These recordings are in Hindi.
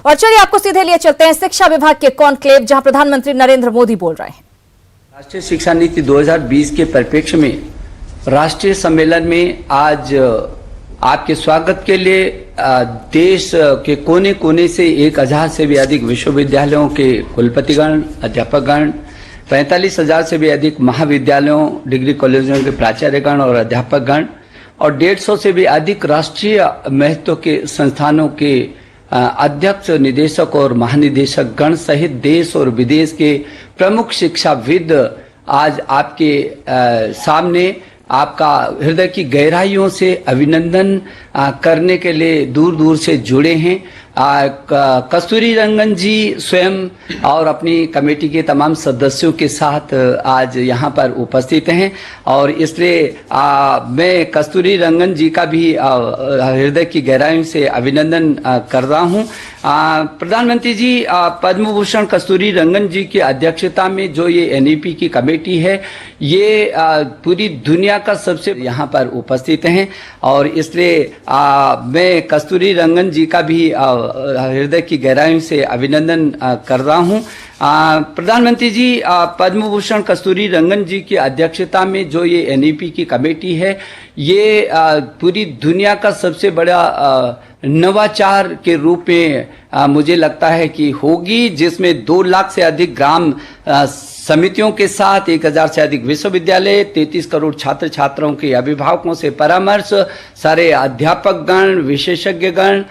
और चलिए आपको सीधे लिए चलते हैं शिक्षा विभाग के कॉन्क्लेव, जहां प्रधानमंत्री नरेंद्र मोदी बोल रहे हैं। राष्ट्रीय शिक्षा नीति 2020 के परिप्रेक्ष्य में राष्ट्रीय सम्मेलन में आज आपके स्वागत के लिए देश के कोने कोने से 1000 से भी अधिक विश्वविद्यालयों के कुलपतिगण, अध्यापकगण, 45,000 से भी अधिक महाविद्यालयों, डिग्री कॉलेजों के प्राचार्यगण और अध्यापकगण और 150 से भी अधिक राष्ट्रीय महत्व के संस्थानों के अध्यक्ष, निदेशक और महानिदेशक गण सहित देश और विदेश के प्रमुख शिक्षाविद आज आपके सामने आपका हृदय की गहराइयों से अभिनंदन करने के लिए दूर दूर से जुड़े हैं। कस्तूरी रंगन जी स्वयं और अपनी कमेटी के तमाम सदस्यों के साथ आज यहाँ पर उपस्थित हैं और इसलिए मैं कस्तूरी रंगन जी का भी हृदय की गहराइयों से अभिनंदन कर रहा हूँ। प्रधानमंत्री जी पद्म भूषण कस्तूरी रंगन जी की अध्यक्षता में जो ये एनईपी की कमेटी है, ये पूरी दुनिया का सबसे यहाँ पर उपस्थित हैं और इसलिए मैं कस्तूरी रंगन जी का भी हृदय की गहराइयों से अभिनंदन कर रहा हूँ। प्रधानमंत्री जी पद्म भूषण कस्तूरी रंगन जी की अध्यक्षता में जो ये एनईपी की कमेटी है, ये पूरी दुनिया का सबसे बड़ा नवाचार के रूप में मुझे लगता है कि होगी, जिसमें 2 लाख से अधिक ग्राम समितियों के साथ 1000 से अधिक विश्वविद्यालय, 33 करोड़ छात्र छात्राओं के अभिभावकों से परामर्श, सारे अध्यापकगण, विशेषज्ञगण,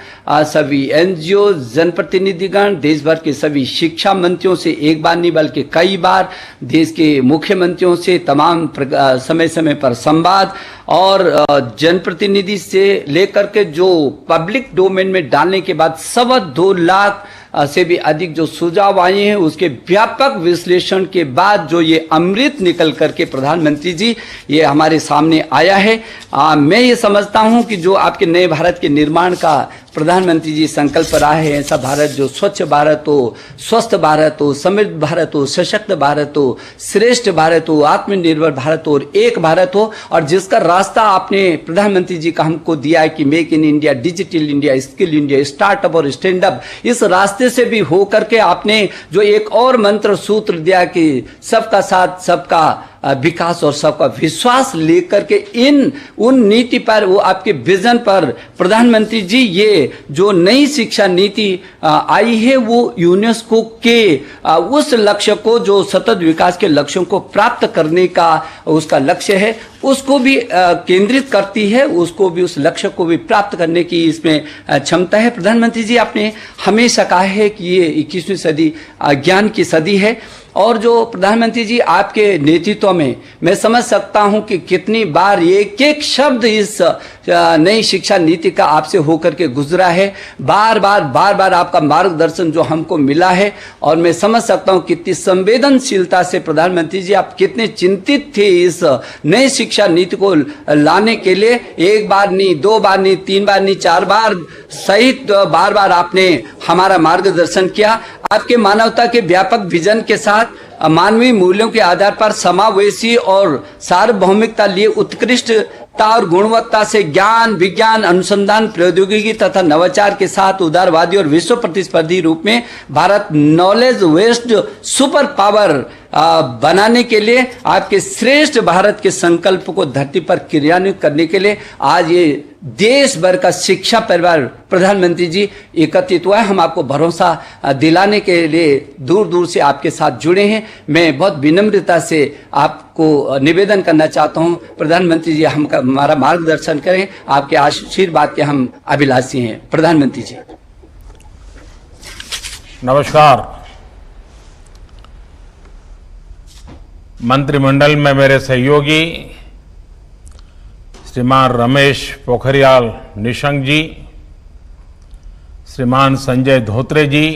सभी एनजीओ, जनप्रतिनिधिगण, देश भर के सभी शिक्षा मंत्रियों से एक बार नहीं बल्कि कई बार, देश के मुख्यमंत्रियों से तमाम समय समय पर संवाद और जनप्रतिनिधि से लेकर के जो पब्लिक डोमेन में डालने के बाद 2.25 लाख से भी अधिक जो सुझाव आए हैं, उसके व्यापक विश्लेषण के बाद जो ये अमृत निकल करके प्रधानमंत्री जी ये हमारे सामने आया है, मैं ये समझता हूं कि जो आपके नए भारत के निर्माण का प्रधानमंत्री जी संकल्प रहा है, ऐसा भारत जो स्वच्छ भारत हो, स्वस्थ भारत हो, समृद्ध भारत हो, सशक्त भारत हो, श्रेष्ठ भारत हो, आत्मनिर्भर भारत हो और एक भारत हो, और जिसका रास्ता आपने प्रधानमंत्री जी का हमको दिया है कि make in India, digital India, skill India, startup और स्टैंड अप, इस रास्ते से भी हो करके आपने जो एक और मंत्र सूत्र दिया कि सबका साथ, सबका विकास और सबका विश्वास लेकर के उन नीति पर, वो आपके विजन पर प्रधानमंत्री जी ये जो नई शिक्षा नीति आई है, वो यूनेस्को के उस लक्ष्य को, जो सतत विकास के लक्ष्यों को प्राप्त करने का उसका लक्ष्य है, उसको भी केंद्रित करती है, उसको भी, उस लक्ष्य को भी प्राप्त करने की इसमें क्षमता है। प्रधानमंत्री जी आपने हमेशा कहा है कि ये 21वीं सदी ज्ञान की सदी है और जो प्रधानमंत्री जी आपके नेतृत्व में मैं समझ सकता हूं कि कितनी बार एक एक शब्द इस नई शिक्षा नीति का आपसे होकर के गुजरा है, बार बार आपका मार्गदर्शन जो हमको मिला है और मैं समझ सकता हूं कितनी संवेदनशीलता से प्रधानमंत्री जी आप कितने चिंतित थे इस नई शिक्षा नीति को लाने के लिए। 1 बार नहीं, 2 बार नहीं, 3 बार नहीं, 4 बार सहित बार आपने हमारा मार्गदर्शन किया। आपके मानवता के व्यापक विजन के साथ मानवीय मूल्यों के आधार पर समावेशी और सार्वभौमिकता लिए उत्कृष्टता और गुणवत्ता से ज्ञान, विज्ञान, अनुसंधान, प्रौद्योगिकी तथा नवाचार के साथ उदारवादी और विश्व प्रतिस्पर्धी रूप में भारत नॉलेज वेस्ट सुपर पावर बनाने के लिए आपके श्रेष्ठ भारत के संकल्प को धरती पर क्रियान्वित करने के लिए आज ये देश भर का शिक्षा परिवार प्रधानमंत्री जी एकत्रित हुआ है। हम आपको भरोसा दिलाने के लिए दूर दूर से आपके साथ जुड़े हैं। मैं बहुत विनम्रता से आपको निवेदन करना चाहता हूं, प्रधानमंत्री जी हमारा मार्गदर्शन करें, आपके आशीर्वाद के हम अभिलाषी हैं। प्रधानमंत्री जी नमस्कार। मंत्रिमंडल में मेरे सहयोगी श्रीमान रमेश पोखरियाल निशंक जी, श्रीमान संजय धोत्रे जी,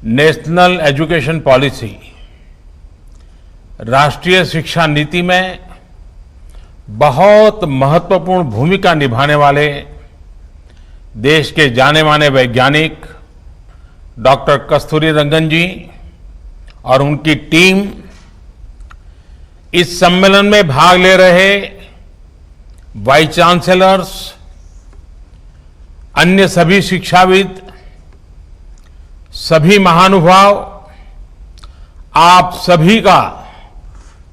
नेशनल एजुकेशन पॉलिसी, राष्ट्रीय शिक्षा नीति में बहुत महत्वपूर्ण भूमिका निभाने वाले देश के जाने माने वैज्ञानिक डॉक्टर कस्तूरी रंगन जी और उनकी टीम, इस सम्मेलन में भाग ले रहे वाइस चांसलर्स, अन्य सभी शिक्षाविद, सभी महानुभाव, आप सभी का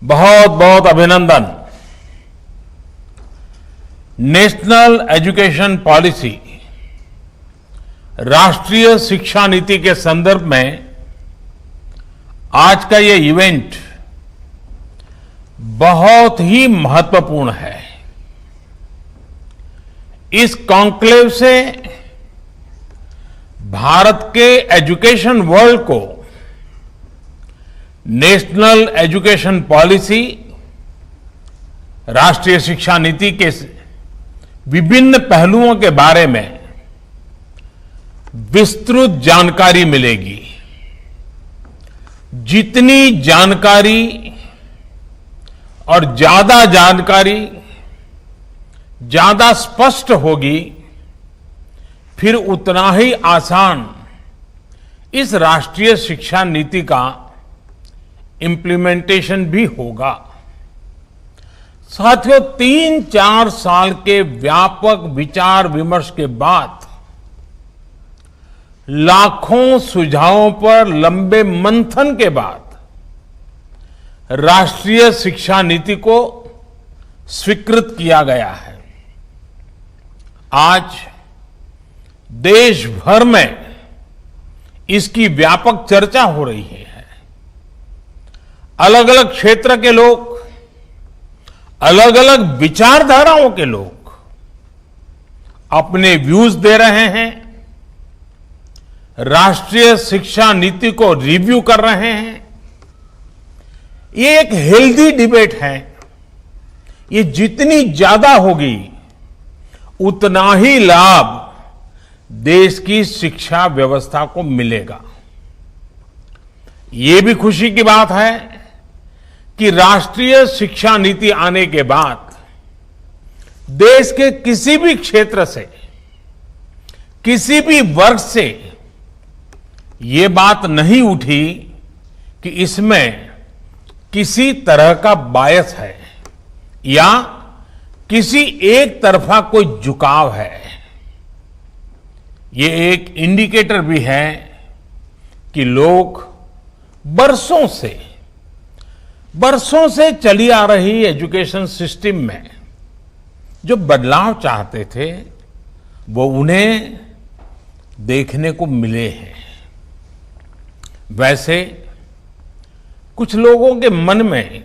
बहुत बहुत अभिनंदन। नेशनल एजुकेशन पॉलिसी, राष्ट्रीय शिक्षा नीति के संदर्भ में आज का ये इवेंट बहुत ही महत्वपूर्ण है। इस कॉन्क्लेव से भारत के एजुकेशन वर्ल्ड को नेशनल एजुकेशन पॉलिसी, राष्ट्रीय शिक्षा नीति के विभिन्न पहलुओं के बारे में विस्तृत जानकारी मिलेगी। जितनी जानकारी और ज्यादा जानकारी ज्यादा स्पष्ट होगी, फिर उतना ही आसान इस राष्ट्रीय शिक्षा नीति का इम्प्लीमेंटेशन भी होगा। साथियों, 3-4 साल के व्यापक विचार विमर्श के बाद लाखों सुझावों पर लंबे मंथन के बाद राष्ट्रीय शिक्षा नीति को स्वीकृत किया गया है। आज देश भर में इसकी व्यापक चर्चा हो रही है। अलग अलग क्षेत्र के लोग, अलग अलग विचारधाराओं के लोग अपने व्यूज दे रहे हैं, राष्ट्रीय शिक्षा नीति को रिव्यू कर रहे हैं। ये एक हेल्दी डिबेट है। ये जितनी ज्यादा होगी, उतना ही लाभ देश की शिक्षा व्यवस्था को मिलेगा। ये भी खुशी की बात है कि राष्ट्रीय शिक्षा नीति आने के बाद देश के किसी भी क्षेत्र से, किसी भी वर्ग से ये बात नहीं उठी कि इसमें किसी तरह का बायस है या किसी एक तरफा कोई झुकाव है। ये एक इंडिकेटर भी है कि लोग बरसों से चली आ रही एजुकेशन सिस्टम में जो बदलाव चाहते थे, वो उन्हें देखने को मिले हैं। वैसे कुछ लोगों के मन में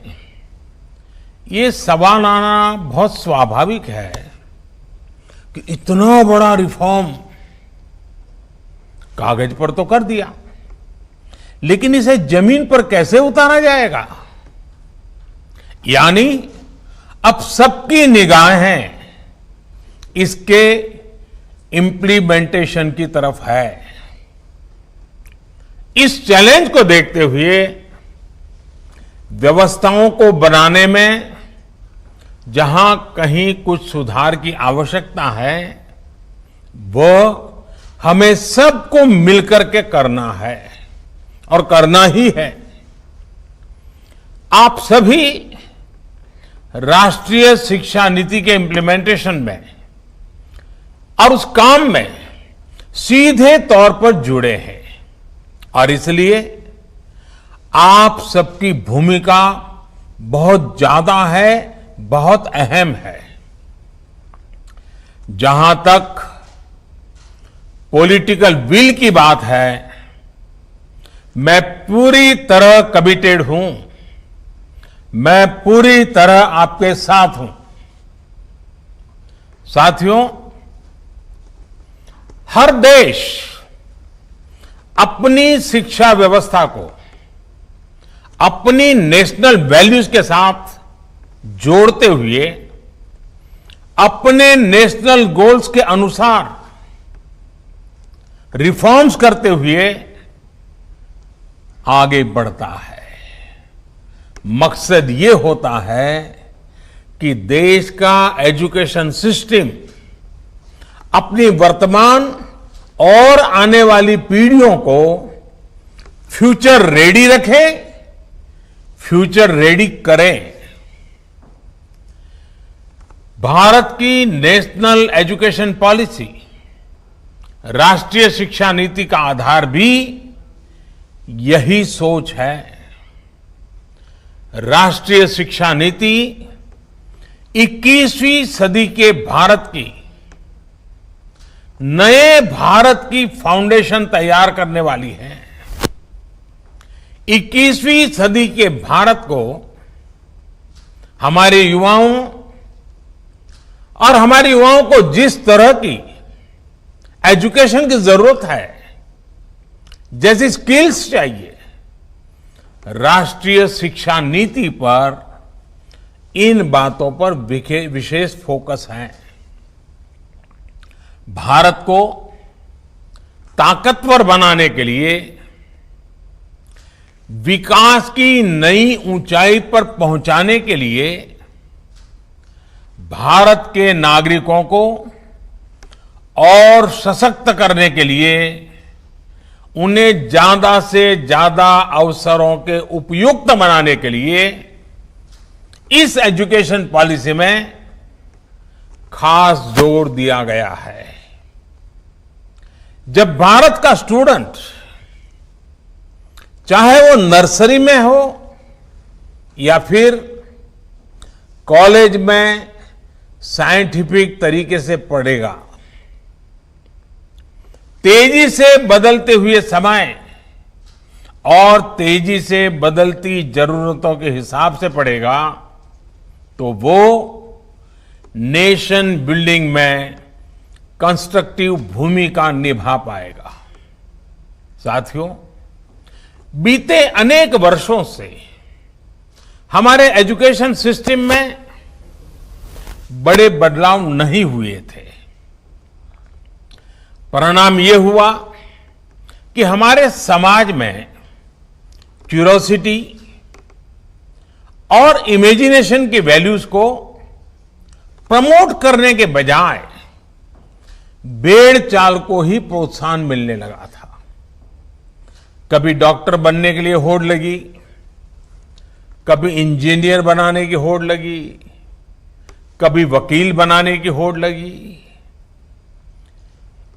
ये सवाल आना बहुत स्वाभाविक है कि इतना बड़ा रिफॉर्म कागज पर तो कर दिया, लेकिन इसे जमीन पर कैसे उतारा जाएगा? यानी अब सबकी निगाहें इसके इंप्लीमेंटेशन की तरफ है। इस चैलेंज को देखते हुए व्यवस्थाओं को बनाने में जहां कहीं कुछ सुधार की आवश्यकता है, वो हमें सबको मिलकर के करना है और करना ही है। आप सभी राष्ट्रीय शिक्षा नीति के इंप्लीमेंटेशन में और उस काम में सीधे तौर पर जुड़े हैं और इसलिए आप सबकी भूमिका बहुत ज्यादा है, बहुत अहम है। जहां तक पॉलिटिकल विल की बात है, मैं पूरी तरह कमिटेड हूं, मैं पूरी तरह आपके साथ हूं। साथियों, हर देश अपनी शिक्षा व्यवस्था को अपनी नेशनल वैल्यूज के साथ जोड़ते हुए अपने नेशनल गोल्स के अनुसार रिफॉर्म्स करते हुए आगे बढ़ता है। मकसद ये होता है कि देश का एजुकेशन सिस्टम अपनी वर्तमान और आने वाली पीढ़ियों को फ्यूचर रेडी रखे, फ्यूचर रेडी करें। भारत की नेशनल एजुकेशन पॉलिसी राष्ट्रीय शिक्षा नीति का आधार भी यही सोच है। राष्ट्रीय शिक्षा नीति 21वीं सदी के भारत की, नए भारत की फाउंडेशन तैयार करने वाली है। 21वीं सदी के भारत को हमारे युवाओं और हमारे युवाओं को जिस तरह की एजुकेशन की जरूरत है, जैसी स्किल्स चाहिए, राष्ट्रीय शिक्षा नीति पर इन बातों पर विशेष फोकस है। भारत को ताकतवर बनाने के लिए, विकास की नई ऊंचाई पर पहुंचाने के लिए भारत के नागरिकों को और सशक्त करने के लिए, उन्हें ज्यादा से ज्यादा अवसरों के उपयुक्त बनाने के लिए इस एजुकेशन पॉलिसी में खास जोर दिया गया है। जब भारत का स्टूडेंट, चाहे वो नर्सरी में हो या फिर कॉलेज में साइंटिफिक तरीके से पढ़ेगा, तेजी से बदलते हुए समय और तेजी से बदलती जरूरतों के हिसाब से पढ़ेगा, तो वो नेशन बिल्डिंग में कंस्ट्रक्टिव भूमिका निभा पाएगा। साथियों, बीते अनेक वर्षों से हमारे एजुकेशन सिस्टम में बड़े बदलाव नहीं हुए थे। परिणाम यह हुआ कि हमारे समाज में क्यूरोसिटी और इमेजिनेशन की वैल्यूज को प्रमोट करने के बजाय भेड़ चाल को ही प्रोत्साहन मिलने लगा था। कभी डॉक्टर बनने के लिए होड़ लगी, कभी इंजीनियर बनाने की होड़ लगी, कभी वकील बनाने की होड़ लगी।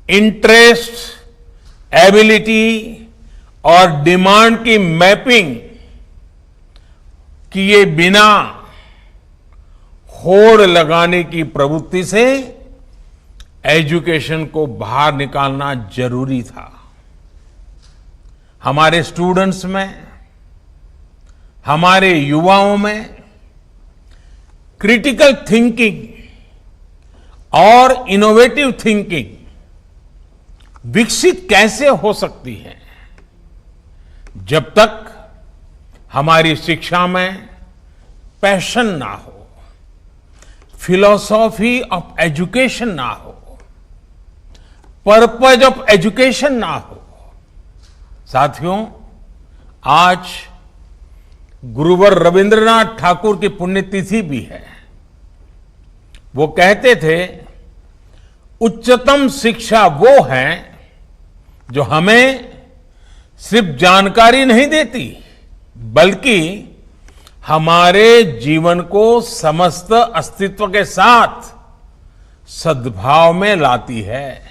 इंटरेस्ट, एबिलिटी और डिमांड की मैपिंग किए बिना होड़ लगाने की प्रवृत्ति से एजुकेशन को बाहर निकालना जरूरी था। हमारे स्टूडेंट्स में, हमारे युवाओं में क्रिटिकल थिंकिंग और इनोवेटिव थिंकिंग विकसित कैसे हो सकती है, जब तक हमारी शिक्षा में पैशन ना हो, फिलॉसॉफी ऑफ एजुकेशन ना हो, पर्पज ऑफ एजुकेशन ना हो। साथियों, आज गुरुवर रविंद्रनाथ ठाकुर की पुण्यतिथि भी है। वो कहते थे, उच्चतम शिक्षा वो है जो हमें सिर्फ जानकारी नहीं देती, बल्कि हमारे जीवन को समस्त अस्तित्व के साथ सद्भाव में लाती है।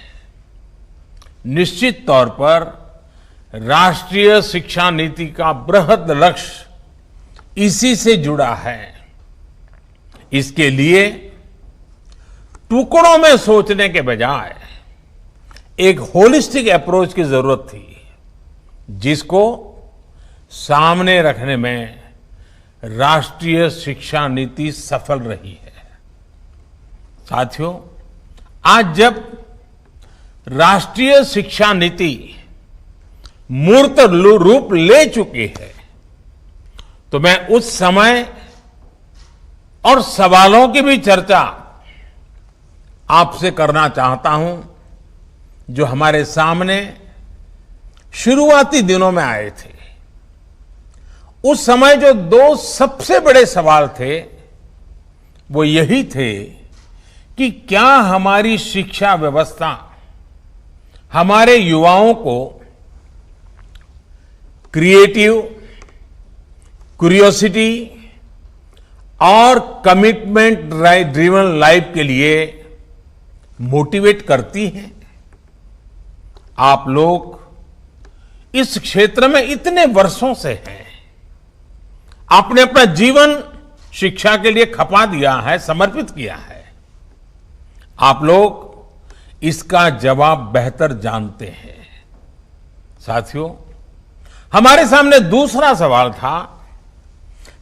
निश्चित तौर पर राष्ट्रीय शिक्षा नीति का बृहद लक्ष्य इसी से जुड़ा है। इसके लिए टुकड़ों में सोचने के बजाय एक होलिस्टिक अप्रोच की जरूरत थी, जिसको सामने रखने में राष्ट्रीय शिक्षा नीति सफल रही है। साथियों, आज जब राष्ट्रीय शिक्षा नीति मूर्त रूप ले चुकी है, तो मैं उस समय और सवालों की भी चर्चा आपसे करना चाहता हूं, जो हमारे सामने शुरुआती दिनों में आए थे। उस समय जो दो सबसे बड़े सवाल थे, वो यही थे कि क्या हमारी शिक्षा व्यवस्था हमारे युवाओं को क्रिएटिव, क्यूरियोसिटी और कमिटमेंट ड्रिवन लाइफ के लिए मोटिवेट करती है। आप लोग इस क्षेत्र में इतने वर्षों से हैं, आपने अपना जीवन शिक्षा के लिए खपा दिया है, समर्पित किया है। आप लोग इसका जवाब बेहतर जानते हैं। साथियों, हमारे सामने दूसरा सवाल था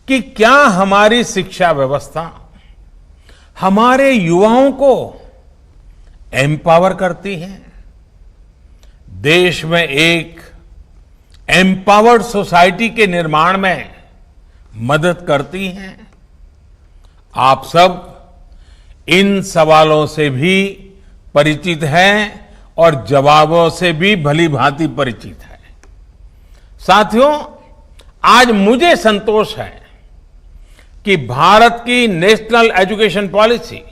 कि क्या हमारी शिक्षा व्यवस्था हमारे युवाओं को एम्पावर करती है, देश में एक एम्पावर्ड सोसाइटी के निर्माण में मदद करती है। आप सब इन सवालों से भी परिचित हैं और जवाबों से भी भली भांति परिचित है। साथियों, आज मुझे संतोष है कि भारत की नेशनल एजुकेशन पॉलिसी,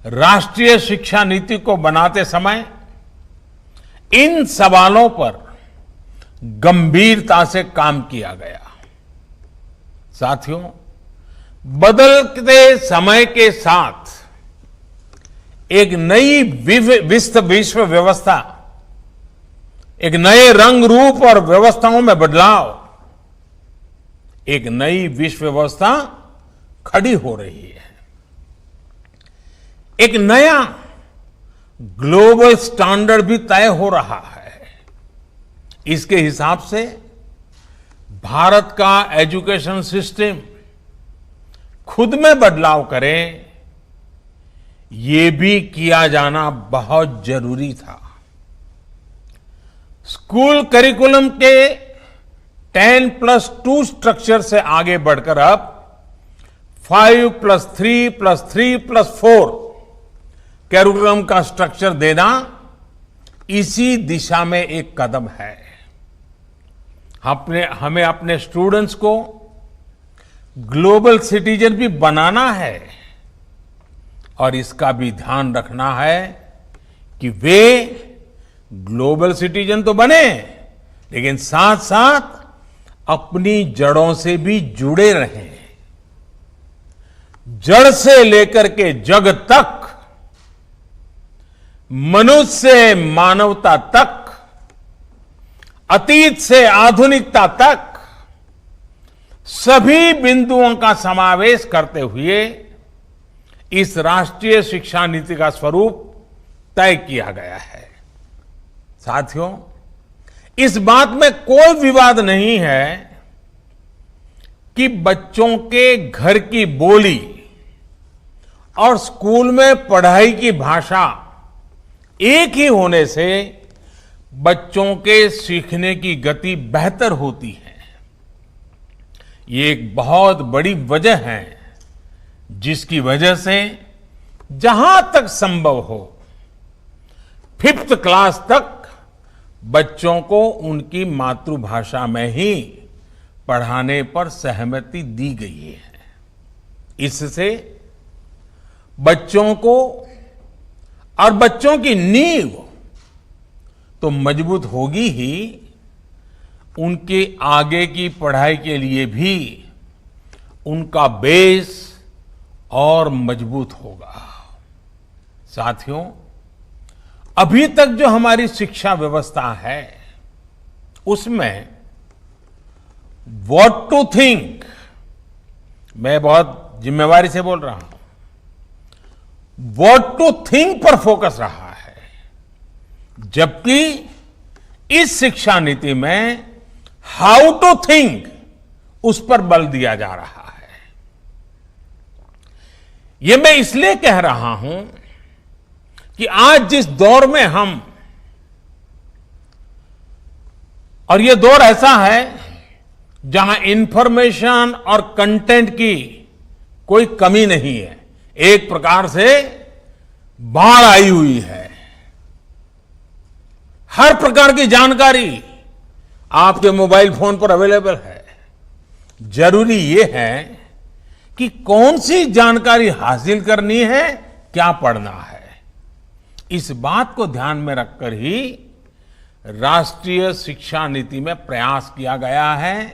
राष्ट्रीय शिक्षा नीति को बनाते समय इन सवालों पर गंभीरता से काम किया गया। साथियों, बदलते समय के साथ एक नई विश्व व्यवस्था, एक नए रंग रूप और व्यवस्थाओं में बदलाव, एक नई विश्व व्यवस्था खड़ी हो रही है। एक नया ग्लोबल स्टैंडर्ड भी तय हो रहा है। इसके हिसाब से भारत का एजुकेशन सिस्टम खुद में बदलाव करे, ये भी किया जाना बहुत जरूरी था। स्कूल करिकुलम के 10+2 स्ट्रक्चर से आगे बढ़कर अब 5+3+3+4 करिकुलम का स्ट्रक्चर देना इसी दिशा में एक कदम है। हमें अपने स्टूडेंट्स को ग्लोबल सिटीजन भी बनाना है और इसका भी ध्यान रखना है कि वे ग्लोबल सिटीजन तो बने, लेकिन साथ साथ अपनी जड़ों से भी जुड़े रहें। जड़ से लेकर के जग तक, मनुष्य से मानवता तक, अतीत से आधुनिकता तक सभी बिंदुओं का समावेश करते हुए इस राष्ट्रीय शिक्षा नीति का स्वरूप तय किया गया है। साथियों, इस बात में कोई विवाद नहीं है कि बच्चों के घर की बोली और स्कूल में पढ़ाई की भाषा एक ही होने से बच्चों के सीखने की गति बेहतर होती है। ये एक बहुत बड़ी वजह है जिसकी वजह से जहां तक संभव हो 5th क्लास तक बच्चों को उनकी मातृभाषा में ही पढ़ाने पर सहमति दी गई है। इससे बच्चों को और बच्चों की नींव तो मजबूत होगी ही, उनके आगे की पढ़ाई के लिए भी उनका बेस और मजबूत होगा। साथियों, अभी तक जो हमारी शिक्षा व्यवस्था है उसमें व्हाट टू थिंक, मैं बहुत जिम्मेवारी से बोल रहा हूं, व्हाट टू थिंक पर फोकस रहा है, जबकि इस शिक्षा नीति में हाउ टू थिंक उस पर बल दिया जा रहा है। यह मैं इसलिए कह रहा हूं कि आज जिस दौर में हम, और यह दौर ऐसा है जहां इंफॉर्मेशन और कंटेंट की कोई कमी नहीं है, एक प्रकार से बाढ़ आई हुई है। हर प्रकार की जानकारी आपके मोबाइल फोन पर अवेलेबल है। जरूरी यह है कि कौन सी जानकारी हासिल करनी है, क्या पढ़ना है। इस बात को ध्यान में रखकर ही राष्ट्रीय शिक्षा नीति में प्रयास किया गया है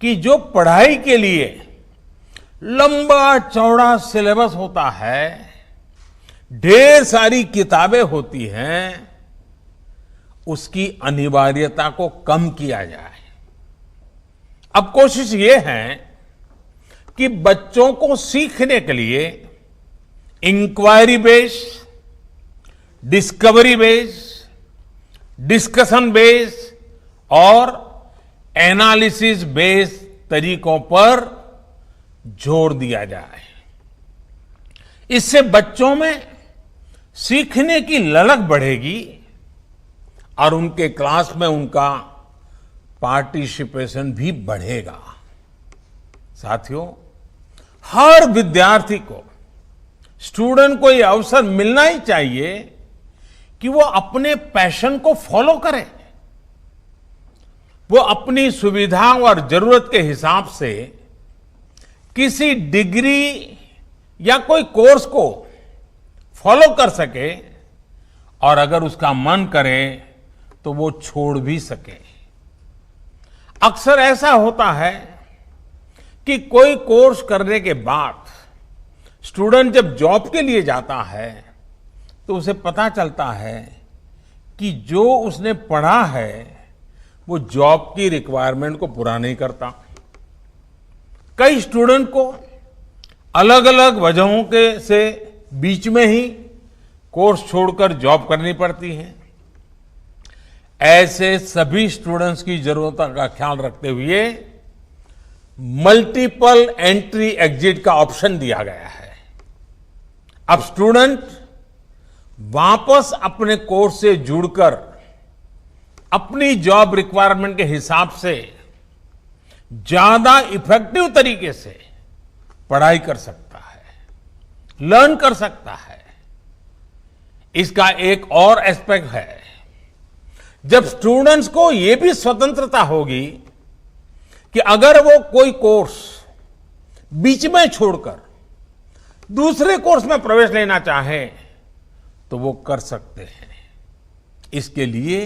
कि जो पढ़ाई के लिए लंबा चौड़ा सिलेबस होता है, ढेर सारी किताबें होती हैं, उसकी अनिवार्यता को कम किया जाए। अब कोशिश ये है कि बच्चों को सीखने के लिए inquiry based, discovery based, discussion based और एनालिसिस बेस्ड तरीकों पर जोर दिया जाए। इससे बच्चों में सीखने की ललक बढ़ेगी और उनके क्लास में उनका पार्टिसिपेशन भी बढ़ेगा। साथियों, हर विद्यार्थी को, स्टूडेंट को यह अवसर मिलना ही चाहिए कि वो अपने पैशन को फॉलो करे। वो अपनी सुविधा और जरूरत के हिसाब से किसी डिग्री या कोई कोर्स को फॉलो कर सके और अगर उसका मन करे तो वो छोड़ भी सके। अक्सर ऐसा होता है कि कोई कोर्स करने के बाद स्टूडेंट जब जॉब के लिए जाता है तो उसे पता चलता है कि जो उसने पढ़ा है वो जॉब की रिक्वायरमेंट को पूरा नहीं करता। कई स्टूडेंट को अलग अलग वजहों के से बीच में ही कोर्स छोड़कर जॉब करनी पड़ती है। ऐसे सभी स्टूडेंट्स की जरूरतों का ख्याल रखते हुए मल्टीपल एंट्री एग्जिट का ऑप्शन दिया गया है। अब स्टूडेंट वापस अपने कोर्स से जुड़कर अपनी जॉब रिक्वायरमेंट के हिसाब से ज्यादा इफेक्टिव तरीके से पढ़ाई कर सकता है, लर्न कर सकता है। इसका एक और एस्पेक्ट है, जब स्टूडेंट्स को यह भी स्वतंत्रता होगी कि अगर वो कोई कोर्स बीच में छोड़कर दूसरे कोर्स में प्रवेश लेना चाहे तो वो कर सकते हैं। इसके लिए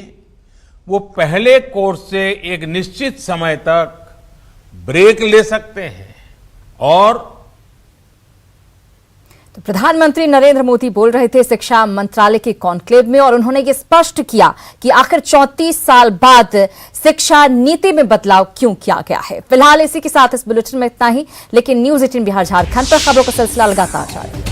वो पहले कोर्स से एक निश्चित समय तक ब्रेक ले सकते हैं। और तो प्रधानमंत्री नरेंद्र मोदी बोल रहे थे शिक्षा मंत्रालय के कॉन्क्लेव में और उन्होंने ये स्पष्ट किया कि आखिर 34 साल बाद शिक्षा नीति में बदलाव क्यों किया गया है। फिलहाल इसी के साथ इस बुलेटिन में इतना ही, लेकिन न्यूज़ 18 बिहार झारखंड पर खबरों का सिलसिला लगातार जारी है।